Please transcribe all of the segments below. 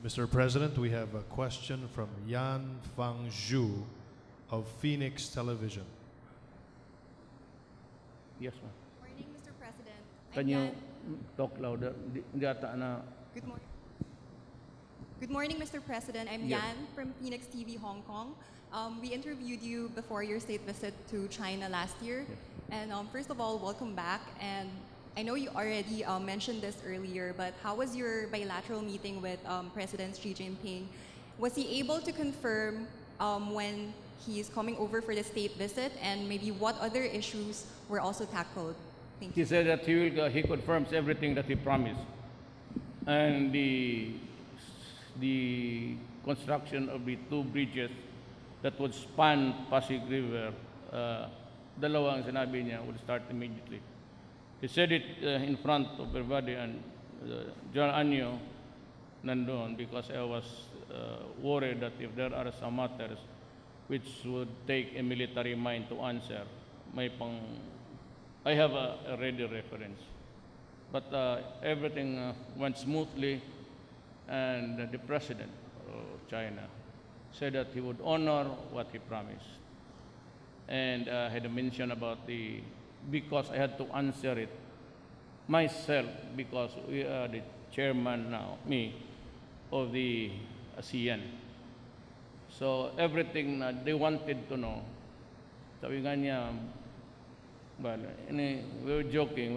Mr. President, we have a question from Yan Fang Zhu of Phoenix Television. Yes, ma'am. Morning, Mr. President. Can you talk louder? Hindi ata na. Good morning. Good morning, Mr. President. I'm Yes. Yan from Phoenix TV, Hong Kong. We interviewed you before your state visit to China last year. Yes. And first of all, welcome back. And I know you already mentioned this earlier, but how was your bilateral meeting with President Xi Jinping? Was he able to confirm when he is coming over for the state visit, and maybe what other issues were also tackled? Thank you. He said that he confirms everything that he promised. And the construction of the two bridges that would span Pasay River, dalawang sinabi niya would start immediately. He said it in front of everybody, and John Anyo nandun, because I was worried that if there are some matters which would take a military mind to answer, I have a ready reference. But everything went smoothly, and the president of China said that he would honor what he promised. And I had mentioned about because I had to answer it myself, because we are the chairman now, of the ASEAN. So everything they wanted to know, sabi nga niya, well, we were joking,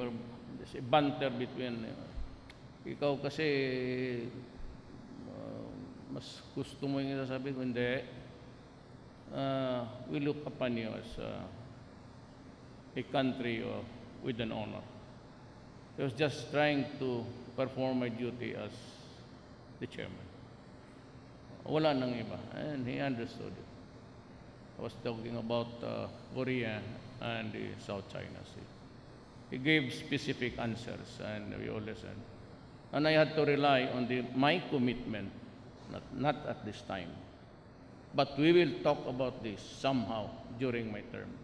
there's a banter between, ikaw kasi mas gusto mo yung sabi ko, hindi, we look upon you as a country with an honor. I was just trying to perform my duty as the chairman. Wala nang iba, and he understood it. I was talking about Korea and the South China Sea. He gave specific answers, and we all listened. And I had to rely on my commitment, not at this time. But we will talk about this somehow during my term.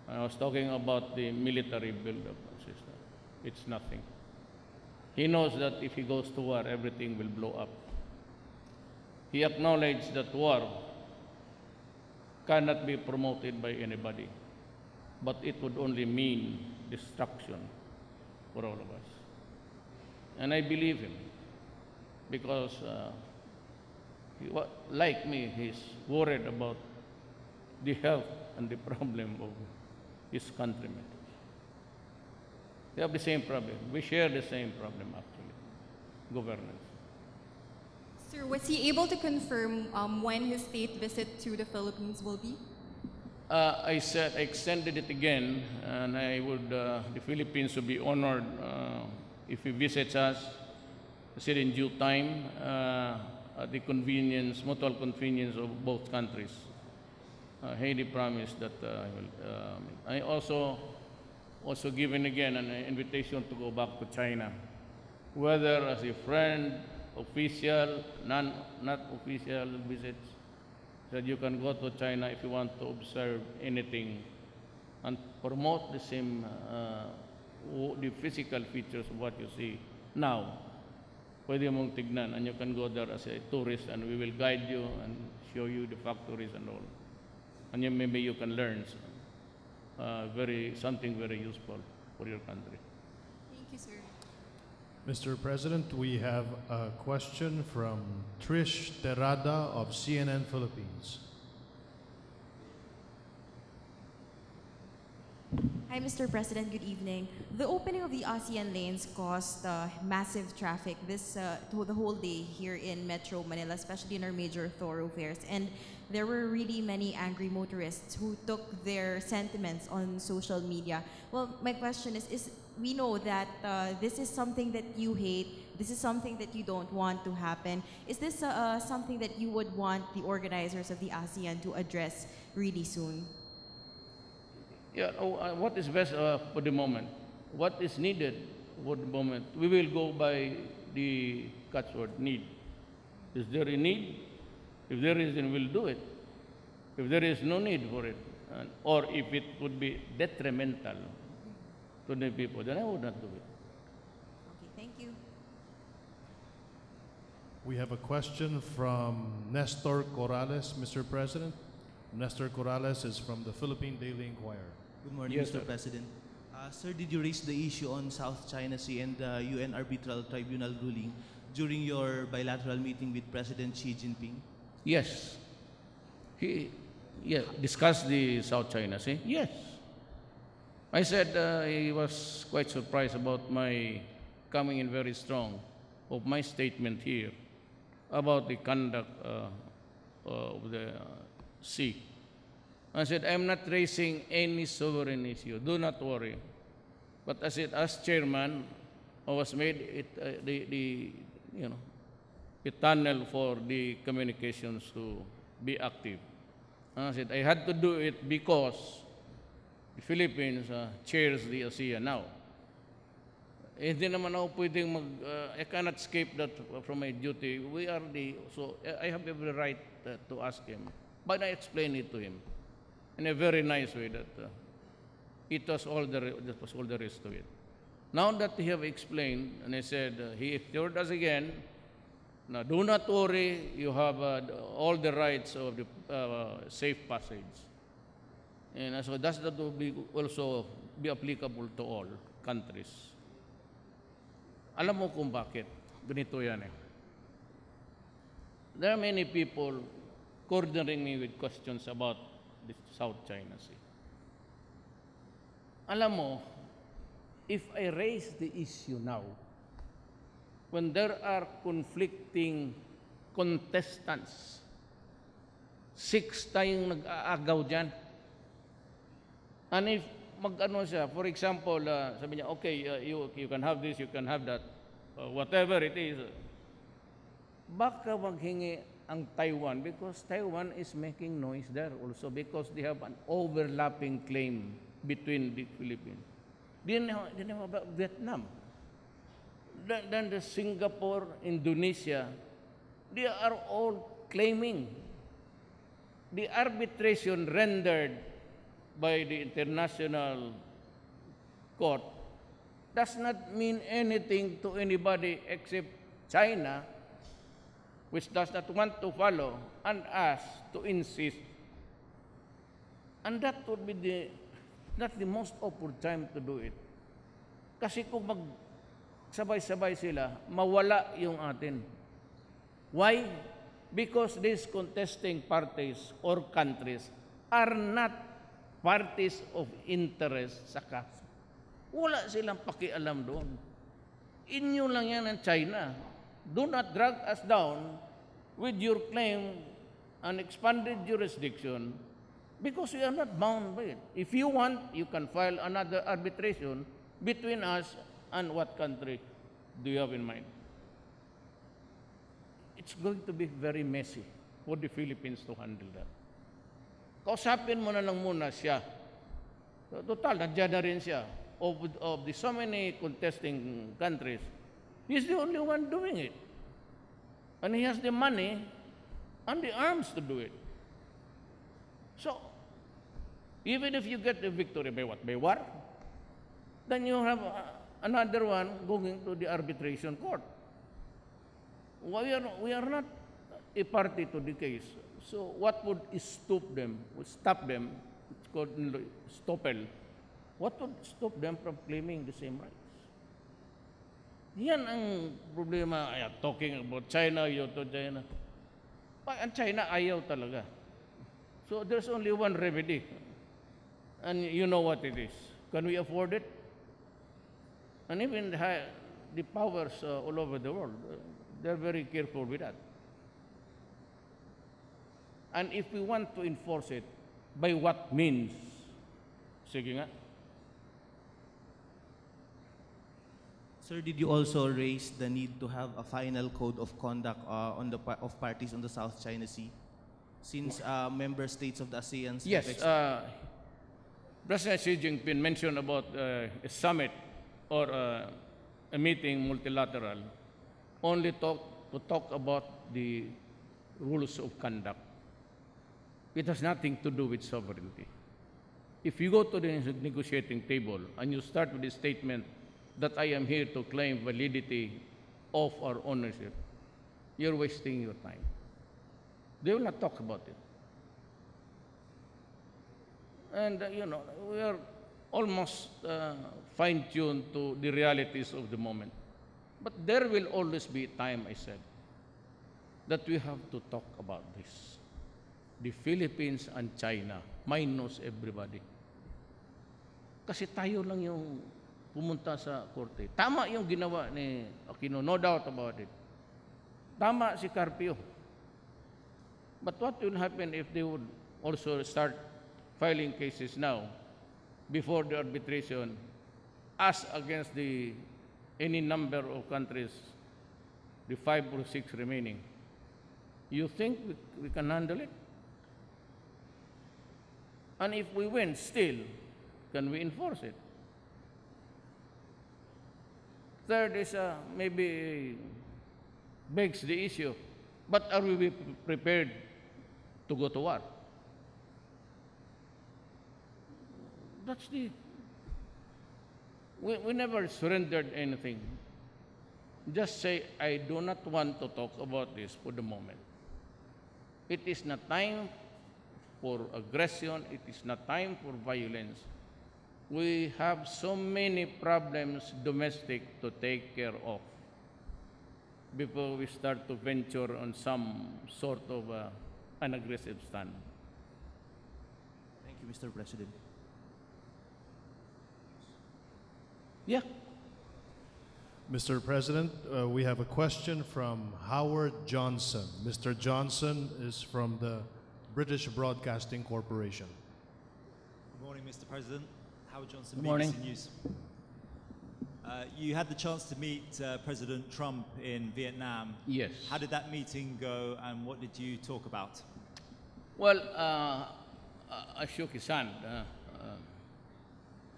And I was talking about the military build-up system. It's nothing. He knows that if he goes to war, everything will blow up. He acknowledged that war cannot be promoted by anybody, but it would only mean destruction for all of us. And I believe him, because like me, he's worried about the health and the problem of his countrymen. They have the same problem. We share the same problem, actually, governance. Sir, was he able to confirm when his state visit to the Philippines will be? I extended it again, and the Philippines will be honored if he visits us. I said in due time, at the mutual convenience of both countries. Haiti promised that I also given again an invitation to go back to China, whether as a friend, official, not official visits, that you can go to China if you want to observe anything and promote the same, the physical features of what you see now. Pwede mong tignan, and you can go there as a tourist, and we will guide you and show you the factories and all. And maybe you can learn something very useful for your country. Thank you, sir. Mr. President, we have a question from Trish Terada of CNN Philippines. Hi, Mr. President. Good evening. The opening of the ASEAN lanes caused massive traffic the whole day here in Metro Manila, especially in our major thoroughfares. And there were really many angry motorists who took their sentiments on social media. Well, my question is we know that this is something that you hate, this is something that you don't want to happen. Is this something that you would want the organizers of the ASEAN to address really soon? Yeah, what is best for the moment? What is needed for the moment? We will go by the catchword, need. Is there a need? If there is, then we'll do it. If there is no need for it, or if it would be detrimental to the people, then I would not do it. Okay, thank you. We have a question from Nestor Corrales, Mr. President. Nestor Corrales is from the Philippine Daily Inquirer. Good morning, Yes, Mr. sir. President. Sir, did you raise the issue on South China Sea and the UN Arbitral Tribunal ruling during your bilateral meeting with President Xi Jinping? Yes. He discussed the South China Sea. Yes. I said he was quite surprised about my coming in very strong of my statement here about the conduct of the sea. I said, I'm not raising any sovereign issue. Do not worry. But I said, as chairman, I was made it, a tunnel for the communications to be active. And I said, I had to do it because the Philippines chairs the ASEAN now. Hindi naman ako pwedeng I cannot escape that from my duty. So I have every right to ask him. But I explained it to him in a very nice way that that was all there is to it. Now that he have explained, and I said, he assured us again, now do not worry, you have all the rights of the safe passage. And so that will also be applicable to all countries. Alam mo kung bakit? Ganito yan eh. There are many people cornering me with questions about the South China Sea. Alam mo, if I raise the issue now, when there are conflicting contestants, 6 tayong nag-aagaw dyan. And if mag-ano siya, for example, sabi niya, okay, you can have this, you can have that, whatever it is, baka maghingi ang Taiwan because Taiwan is making noise there also because they have an overlapping claim between the Philippines. Then about Vietnam. Then the Singapore, Indonesia, they are all claiming the arbitration rendered by the International Court does not mean anything to anybody except China, which does not want to follow, and us to insist. And that would be not the most opportune time to do it. Kasi kung magsabay-sabay sila, mawala yung atin. Why? Because these contesting parties or countries are not parties of interest sa kaso. Wala silang pakialam doon. Inyo lang yan ang China. Do not drag us down with your claim an expanded jurisdiction because we are not bound by it. If you want, you can file another arbitration between us and what country do you have in mind? It's going to be very messy for the Philippines to handle that. Kausapin mo na lang muna siya. Total, nandiyan na rin siya. Of the so many contesting countries, he's the only one doing it. And he has the money and the arms to do it. So, even if you get the victory by what? By war? Then you have another one going to the arbitration court. We are not a party to the case. So what would stop them? It's called stoppel. What would stop them from claiming the same rights? Yan ang problema. Talking about China, you're to China. Ang China ayaw talaga. So there's only one remedy. And you know what it is. Can we afford it? And even the powers all over the world, they're very careful with that. And if we want to enforce it, by what means? Sige nga. Sir, did you also raise the need to have a final code of conduct of parties on the South China Sea? Since member states of the ASEAN... Yes. President Xi Jinping mentioned about a summit or a meeting multilateral only to talk about the rules of conduct. It has nothing to do with sovereignty. If you go to the negotiating table and you start with the statement that I am here to claim validity of our ownership, you're wasting your time. They will not talk about it. And, we are almost fine-tuned to the realities of the moment. But there will always be time, I said, that we have to talk about this. The Philippines and China, minus everybody. Kasi tayo lang yung pumunta sa korte. Tama yung ginawa ni Aquino, no doubt about it. Tama si Carpio. But what will happen if they would also start filing cases now before the arbitration as against any number of countries, the 5 or 6 remaining? You think we can handle it? And if we win still, can we enforce it? Third is maybe begs the issue, but are we prepared to go to war? That's we never surrendered anything. Just say, I do not want to talk about this for the moment. It is not time for aggression. It is not time for violence. We have so many problems domestic to take care of before we start to venture on some sort of an aggressive stand. Thank you, Mr. President. Yeah. Mr. President, we have a question from Howard Johnson. Mr. Johnson is from the British Broadcasting Corporation. Good morning, Mr. President. Howard Johnson, Good morning. BBC News. You had the chance to meet President Trump in Vietnam. Yes. How did that meeting go, and what did you talk about? Well, I shook his hand,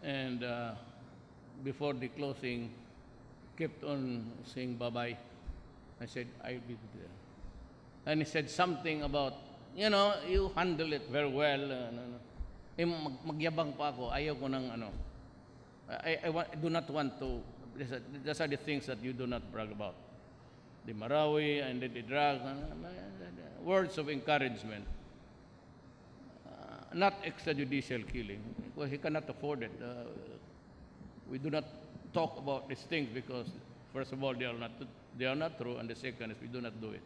and before the closing, kept on saying bye-bye. I said, I'll be there. And he said something about, you handle it very well. Magyabang pa ako, ayaw ko ng I do not want to, those are the things that you do not brag about. The Marawi and the drugs, words of encouragement. Not extrajudicial killing, because he cannot afford it. We do not talk about these things because, first of all, they are not true, and the second is we do not do it.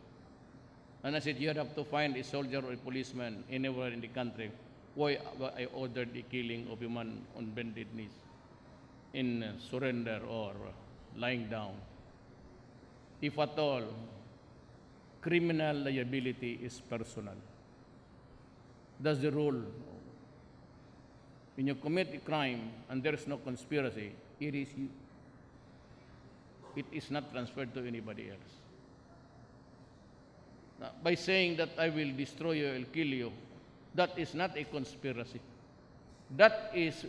And I said, you have to find a soldier or a policeman anywhere in the country why I ordered the killing of a man on bended knees in surrender or lying down. If at all, criminal liability is personal. That's the rule. When you commit a crime and there is no conspiracy, it is you. It is not transferred to anybody else. Now, by saying that I will destroy you, I will kill you, that is not a conspiracy. That is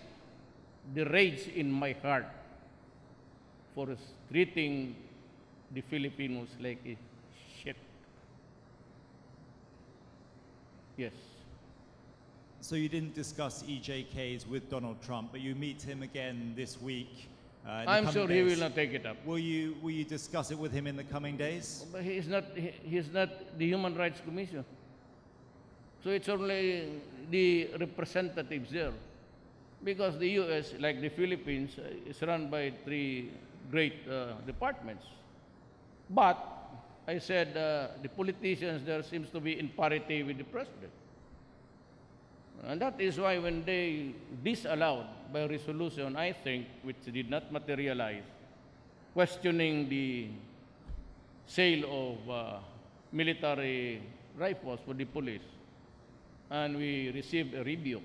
the rage in my heart for treating the Filipinos like a shit. Yes. So you didn't discuss EJKs with Donald Trump, but you meet him again this week. In the I'm coming sure he days. will not take it up. Will you discuss it with him in the coming days? But he is not the Human Rights Commission. So it's only the representatives there. Because the U.S., like the Philippines, is run by 3 great departments. But I said the politicians there seems to be in parity with the president. And that is why when they disallowed by resolution, I think, which did not materialize, questioning the sale of military rifles for the police, and we received a rebuke.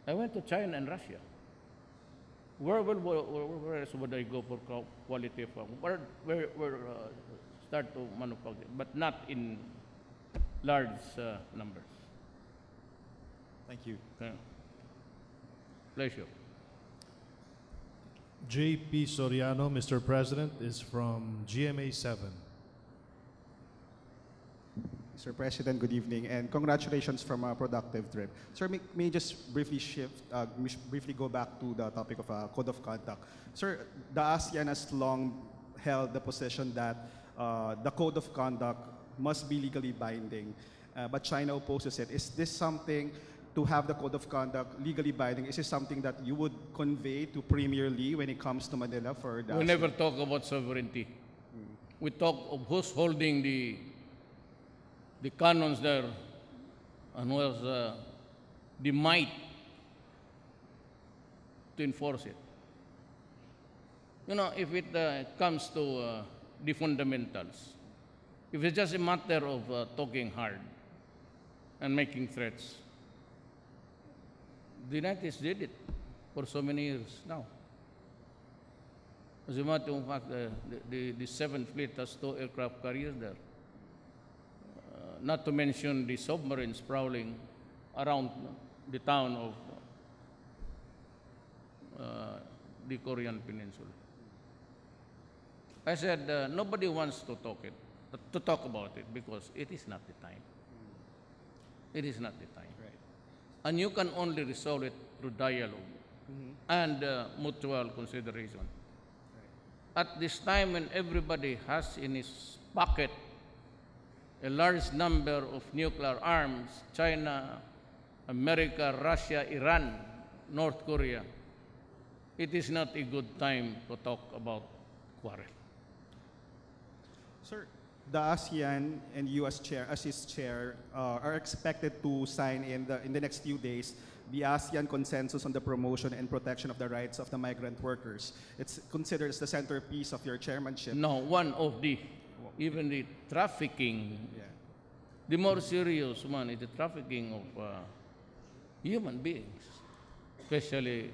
I went to China and Russia. Where else would I go for quality of where start to manufacture, but not in large numbers. Thank you. Pleasure. J.P. Soriano, Mr. President, is from GMA 7. Mr. President, good evening, and congratulations from a productive trip. Sir, may just briefly briefly go back to the topic of code of conduct. Sir, the ASEAN has long held the position that the code of conduct must be legally binding, but China opposes it. Is this something, to have the code of conduct legally binding, is this something that you would convey to Premier Lee when it comes to Manila for the We never talk about sovereignty. We talk of who's holding the cannons there and who has the might to enforce it. You know, if it comes to the fundamentals, if it's just a matter of talking hard and making threats, the United States did it for so many years now. As a matter of fact, the Seventh Fleet has 2 aircraft carriers there. Not to mention the submarines prowling around the town of the Korean Peninsula. I said nobody wants to talk about it because it is not the time. It is not the time. Right. And you can only resolve it through dialogue and mutual consideration. At this time when everybody has in his pocket a large number of nuclear arms, China, America, Russia, Iran, North Korea, it is not a good time to talk about quarrel. Sir, the ASEAN and U.S. chair, as his chair, are expected to sign in the next few days the ASEAN Consensus on the Promotion and Protection of the Rights of the Migrant Workers. It's considered as the centerpiece of your chairmanship. No, one of even the trafficking, Yeah. the more serious one is the trafficking of human beings, especially,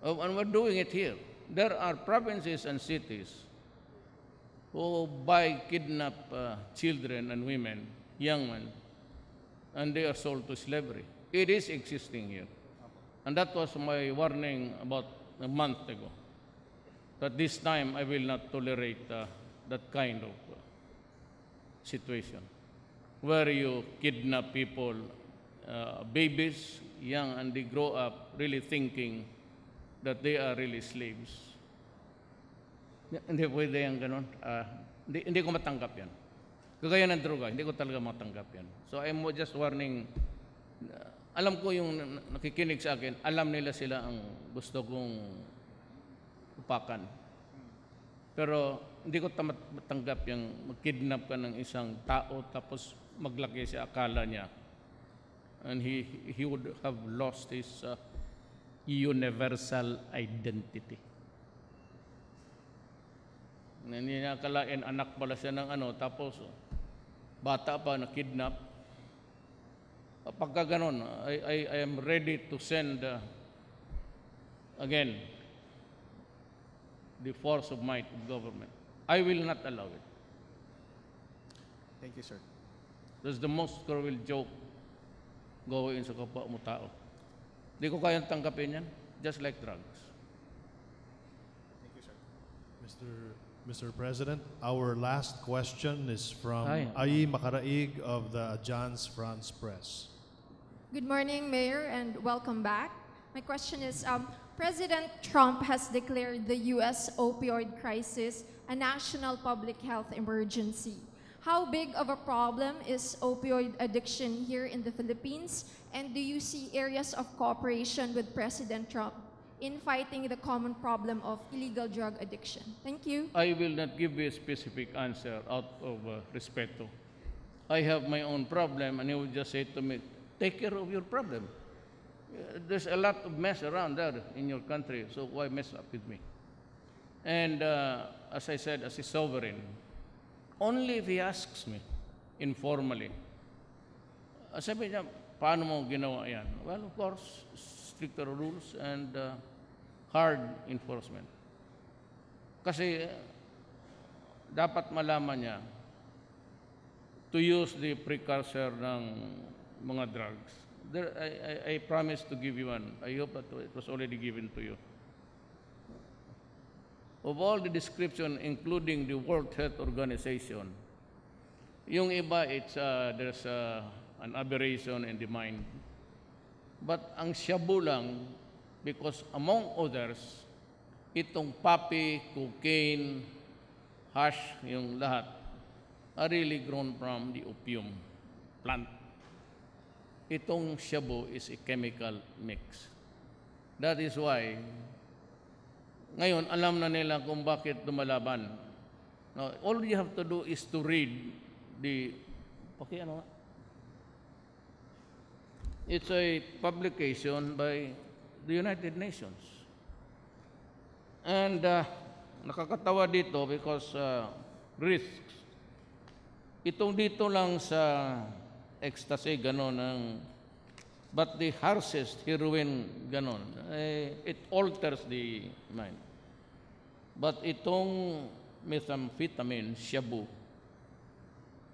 and we're doing it here. There are provinces and cities who kidnap children and women, young men, and they are sold to slavery. It is existing here. And that was my warning about a month ago, that this time I will not tolerate that kind of situation, where you kidnap people, babies, young, and they grow up really thinking that they are really slaves. Hindi pwede yung ganun. Hindi ko matanggap yan. Kagaya ng droga, hindi ko talaga matanggap yan. So I'm just warning, alam ko yung nakikinig sa akin, alam nila sila ang gusto kong upakan. Pero hindi ko matanggap yung mag-kidnap ka ng isang tao tapos maglaki siya akala niya. And he would have lost his universal identity. Hindi niya akalain anak pala siya ng tapos bata pa na kidnap. Pagka ganon, I am ready to send again the force of might of government. I will not allow it. Thank you, sir. That's the most cruel joke gawin sa kapwa mo tao. Hindi ko kayang tanggapin yan, just like drugs. Thank you, sir. Mr. President, our last question is from Hi. Ai Makaraig of the Agence France Presse. Good morning, Mayor, and welcome back. My question is, President Trump has declared the U.S. opioid crisis a national public health emergency. How big of a problem is opioid addiction here in the Philippines? And do you see areas of cooperation with President Trump in fighting the common problem of illegal drug addiction? Thank you. I will not give you a specific answer out of respect to. I have my own problem, and he will just say to me, take care of your problem. There's a lot of mess around there in your country, so why mess up with me? And as I said, as a sovereign, only if he asks me informally, sabi niya, paano mo ginawa yan? Well, of course, stricter rules and hard enforcement. Kasi dapat malaman niya to use the precursor ng mga drugs. There, I promised to give you one. I hope that it was already given to you. Of all the description, including the World Health Organization, yung iba, there's an aberration in the mind. But ang shabu lang, because among others, itong poppy, cocaine, hash, yung lahat, are really grown from the opium plant. Itong shabu is a chemical mix. That is why, ngayon, alam na nila kung bakit lumalaban. Now, all you have to do is to read the, it's a publication by the United Nations. And nakakatawa dito because risks. Itong dito lang sa ecstasy, gano'n, but the harshest heroin, gano'n, it alters the mind. But itong methamphetamine, shabu,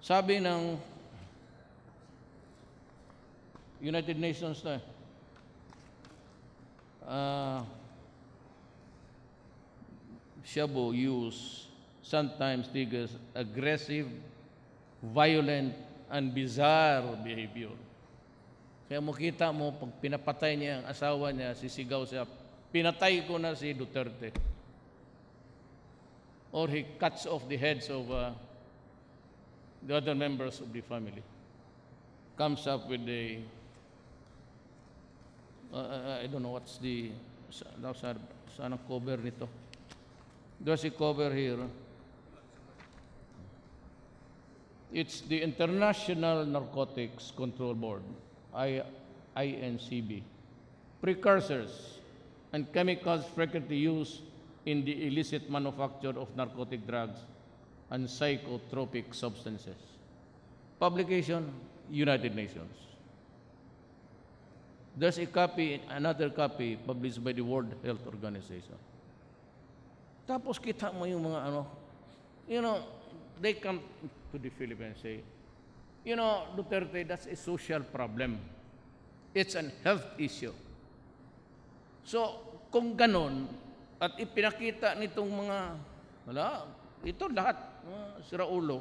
sabi ng United Nations na, shabu use sometimes triggers aggressive, violent, and bizarre behavior. Kaya makita mo, pag pinapatay niya ang asawa niya, sisigaw siya, pinatay ko na si Duterte. Or he cuts off the heads of the other members of the family. Comes up with a, I don't know what's the, saan ang cover nito? There's a cover here. It's the International Narcotics Control Board, INCB. Precursors and chemicals frequently used in the illicit manufacture of narcotic drugs and psychotropic substances. Publication, United Nations. There's a copy, another copy published by the World Health Organization. Tapos kita mo yung mga they come to the Philippines and say, Duterte, that's a social problem. It's an health issue. So, kung ganon, at ipinakita nitong mga, ito lahat, siraulo.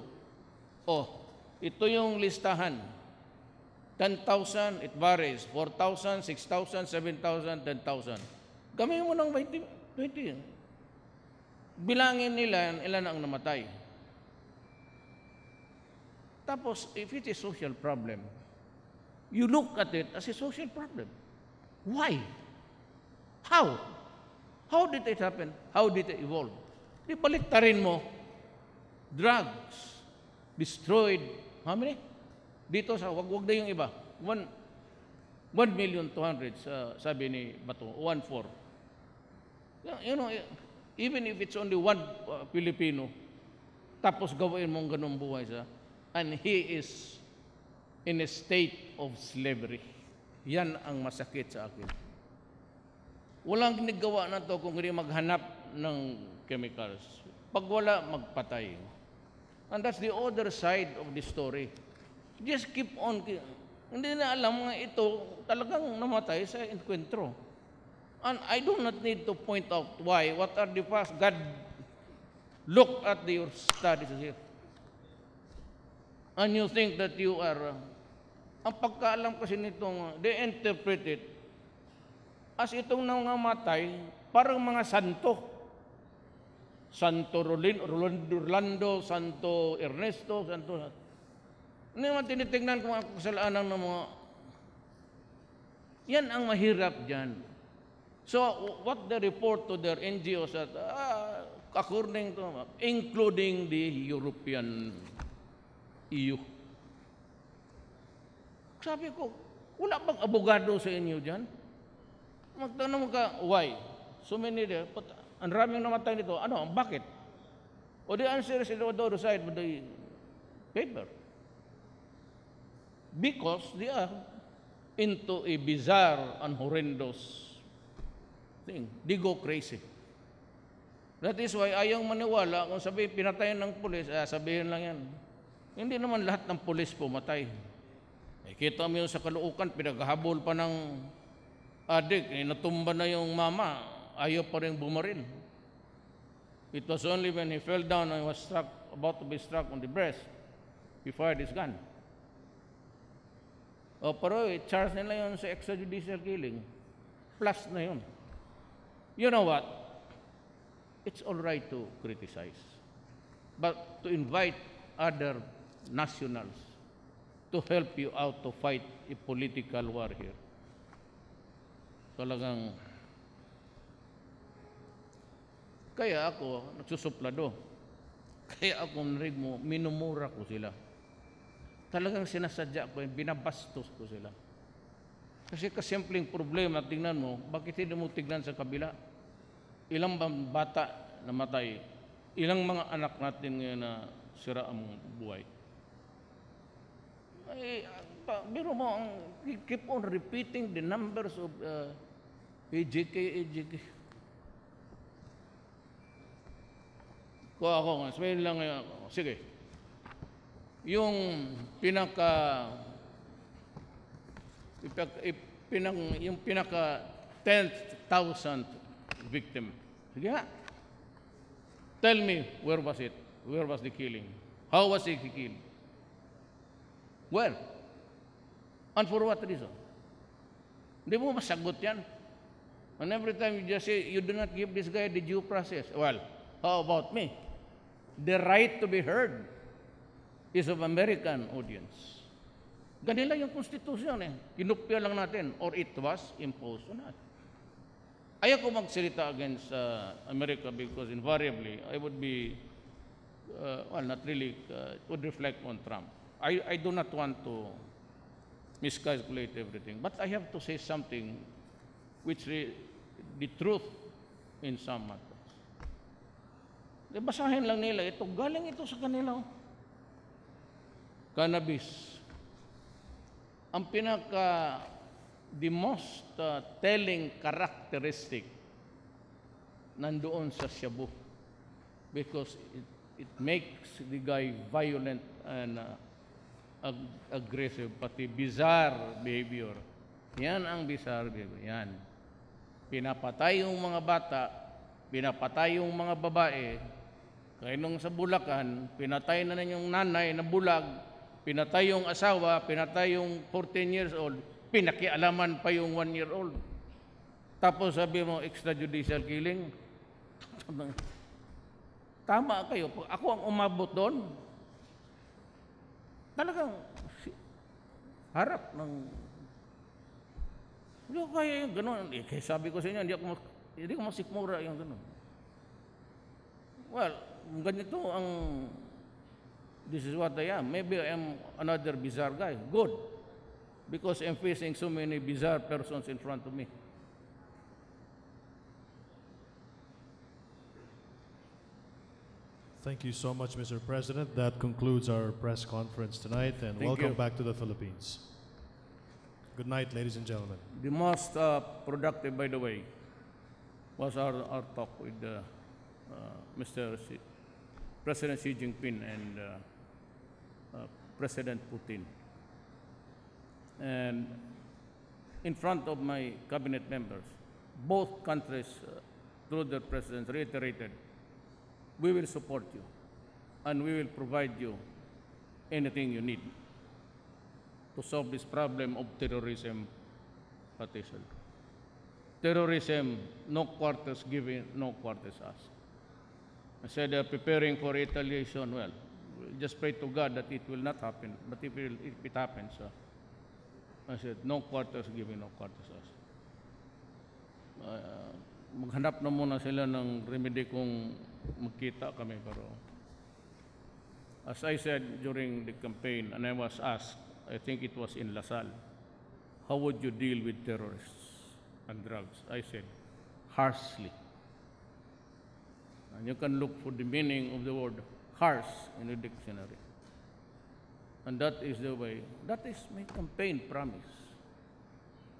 Ito yung listahan. 10,000, it varies. 4,000, 6,000, 7,000, 10,000. Gamitin mo ng 20. Bilangin nila, ilan ang namatay. Tapos, if it's a social problem, you look at it as a social problem. Why? How? How did it happen? How did it evolve? Di baliktarin mo, drugs destroyed, how many? Dito sa, wag na yung iba, 1,200,000, sabi ni Bato, 1,400,000. Even if it's only one Filipino, tapos gawin mong ganun buhay siya, and he is in a state of slavery. Yan ang masakit sa akin. Walang ginagawa na to kung hindi maghanap ng chemicals. Pag wala, magpatay. And that's the other side of the story. Just keep on. Hindi na alam nga ito talagang namatay sa enkwentro. And I do not need to point out why. What are the past? God, look at your studies here. And you think that you are, ang pagkaalam kasi nitong, they interpret it as itong nangamatay, parang mga santo. Santo Rolando, Santo Ernesto, Santo. Hindi naman tinitignan kung ang kasalanan ng mga, yan ang mahirap dyan. So, what the report to their NGOs at, according to, including the European EU. Sabi ko, wala bang abogado sa inyo dyan? Magtanong ka, why? So many there, but ang raming namatay nito, bakit? O the answer is on the other side of the paper. Because they are into a bizarre and horrendous thing. They go crazy. That is why ayaw maniwala kung pinatayan ng pulis, sabihin lang yan. Hindi naman lahat ng pulis pumatay. Kita mo yun sa Caloocan, pinaghahabol pa ng adik, natumba na yung mama, ayaw pa rin bumaril. It was only when he fell down and was struck, about to be struck on the breast, he fired his gun. Pero charge nila yun sa extrajudicial killing. Plus na yun. You know what? It's all right to criticize. but to invite other nationals to help you out to fight a political war here. Talagang, kaya ako nagsusuplado. Kaya ako narinig mo, minumura ko sila. Talagang sinasadya ko, binabastos ko sila. Kasi kasimpleng problema, tingnan mo, bakit hindi mo tignan sa kabila? Ilang bata namatay, ilang mga anak natin ngayon na sira ang buhay. Ay, biro mo, keep on repeating the numbers of AJK. Kung ako nga, sabihin lang ngayon ako, sige, yung pinaka 10,000 victim. Sige nga. Tell me, where was it? Where was the killing? How was he killed? Where? And for what reason? Hindi mo masagot yan. And every time you just say, you do not give this guy the due process. Well, how about me? The right to be heard is of American audience. Ganila yung konstitusyon eh. Kinupya lang natin or it was imposed on us. Ayaw ko magsalita against America because invariably I would be, well, not really, it would reflect on Trump. I do not want to miscalculate everything, but I have to say something which the truth in some matters. Basahin lang nila ito, galing ito sa kanila. Cannabis. Ang the most telling characteristic nandoon sa shabu because it makes the guy violent and aggressive, pati bizarre behavior. Yan ang bizarre behavior. Yan. Pinapatay yung mga bata, pinapatay yung mga babae. Kaya nung sa Bulacan, pinatay na yung nanay na bulag, pinatay yung asawa, pinatay yung 14 years old, pinakialaman pa yung 1-year-old. Tapos sabi mo, extrajudicial killing. Tama kayo. Ako ang umabot doon. Talagang harap ng... Hindi ko kaya yung gano'n. Kaya sabi ko sa inyo, hindi ko masikmura yung gano'n. Well, ganito ang... This is what I am. Maybe I am another bizarre guy. Good. Because I'm facing so many bizarre persons in front of me. Thank you so much, Mr. President. That concludes our press conference tonight, and welcome back to the Philippines. Good night, ladies and gentlemen. The most productive, by the way, was our talk with President Xi Jinping and President Putin. And in front of my cabinet members, both countries, through their presidents, reiterated, we will support you and we will provide you anything you need to solve this problem of terrorism. Terrorism, no quarters given, no quarters asked. I said they're preparing for retaliation. Well, just pray to God that it will not happen, but if it happens, I said, no quarters given, no quarters asked. Maghanap na muna sila ng remedy kung magkita kami. Pero as I said during the campaign, and I was asked, I think it was in Lasal, how would you deal with terrorists and drugs? I said, harshly. And you can look for the meaning of the word harsh in the dictionary. And that is the way, that is my campaign promise.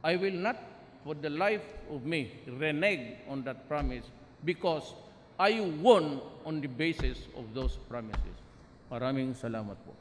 I will not, for the life of me, renege on that promise because I won on the basis of those promises. Maraming salamat po.